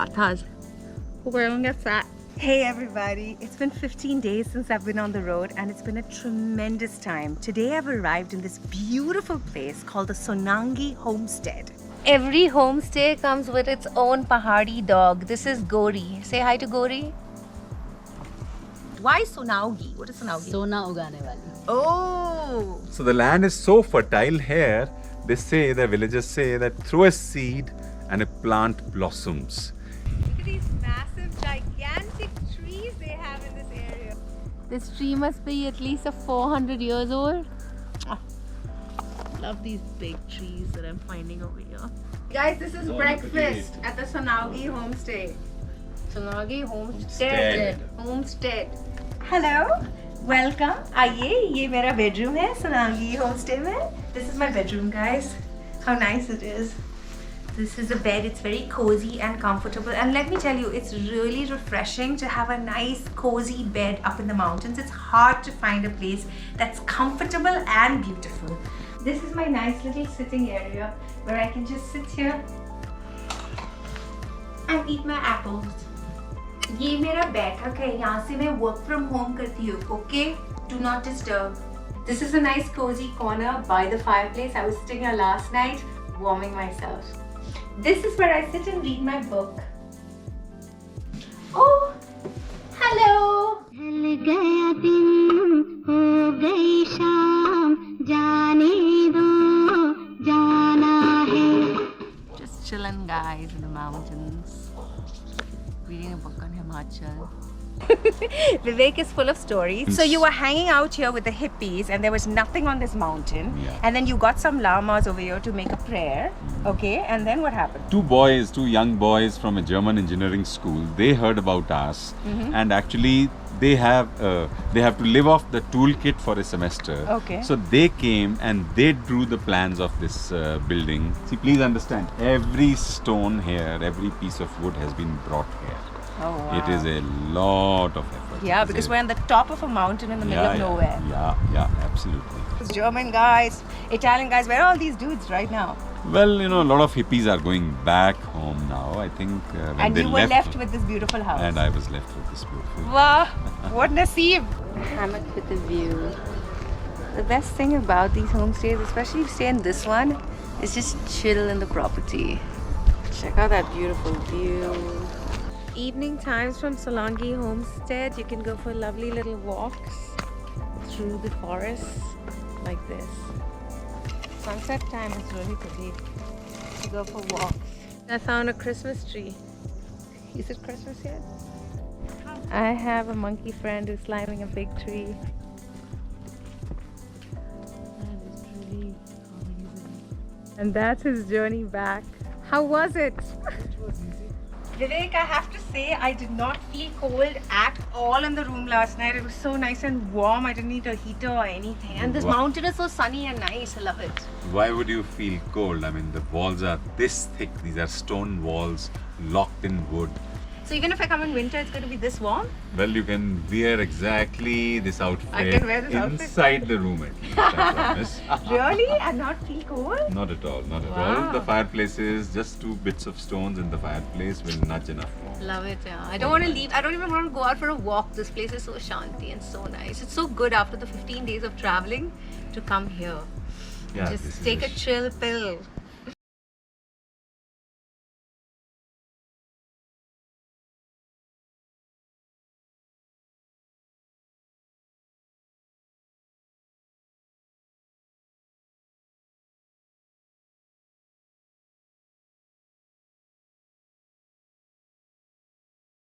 fat आज. Hope I don't get fat. Hey everybody, it's been 15 days since I've been on the road and it's been a tremendous time. Today I've arrived in this beautiful place called the Sonangi Homestead. Every homestay comes with its own pahadi dog. This is Gori. Say hi to Gori. Why Sonaugi? What is Sonaugi? सोना उगाने वाली. Oh! So the land is so fertile here, the villagers say that throw a seed and a plant blossoms. Look at these massive, gigantic trees they have in this area. This tree must be at least 400 years old. Oh, love these big trees that I'm finding over here. Guys, this is breakfast at the Sonaugi Homestay. Sonaugi Homestead. Hello, welcome. आइए, ये मेरा bedroom है Sonaugi Homestay में. This is my bedroom, guys. How nice it is. This is a bed. It's very cozy and comfortable. And let me tell you, it's really refreshing to have a nice cozy bed up in the mountains. It's hard to find a place that's comfortable and beautiful. This is my nice little sitting area where I can just sit here and eat my apples. ये मेरा बैठक है, यहाँ से मैं work from home करती हूँ, okay? Do not disturb. This is a nice cozy corner by the fireplace. I was sitting here last night, warming myself. This is where I sit and read my book. Oh, hello. Just chilling, guys, in the mountains. Reading a book on Himachal. Vivek is full of stories. So you were hanging out here with the hippies and there was nothing on this mountain. Yeah. And then you got some lamas over here to make a prayer. Okay, and then what happened? Two young boys from a German engineering school, they heard about us and actually they have to live off the toolkit for a semester. Okay. So they came and they drew the plans of this building. See, please understand, every stone here, every piece of wood has been brought here. Oh, wow. It is a lot of effort. Yeah, because we're on the top of a mountain in the middle of nowhere. Yeah, absolutely. German guys, Italian guys, where are all these dudes right now? Well, a lot of hippies are going back home now. I think when And they you were left with this beautiful house. And I was left with this beautiful. Wow, what naseeb! Hammock with the view. The best thing about these homestays, especially if you stay in this one, is just chill in the property. Check out that beautiful view. Evening times from Sonangi Homestead, you can go for lovely little walks through the forest like this. Sunset time is really pretty to go for walks. I found a Christmas tree. Is it Christmas yet? I have a monkey friend who's climbing a big tree. That is pretty amazing. And that's his journey back. How was it? It was easy. Vivek, I have to say, I did not feel cold at all in the room last night. It was so nice and warm. I didn't need a heater or anything. And this mountain is so sunny and nice. I love it. Why would you feel cold? I mean, the walls are this thick. These are stone walls locked in wood. So even if I come in winter, it's going to be this warm? Well, you can wear exactly this outfit. I can wear this outfit? Inside the room at least, I promise. Really? And not feel cold? Not at all, not at Wow. all. The fireplace is just 2 bits of stones in the fireplace will nudge enough warmth. Love it, yeah. I don't want to leave. I don't even want to go out for a walk. This place is so shanti and so nice. It's so good after the 15 days of traveling to come here. Yeah, Just take a chill pill.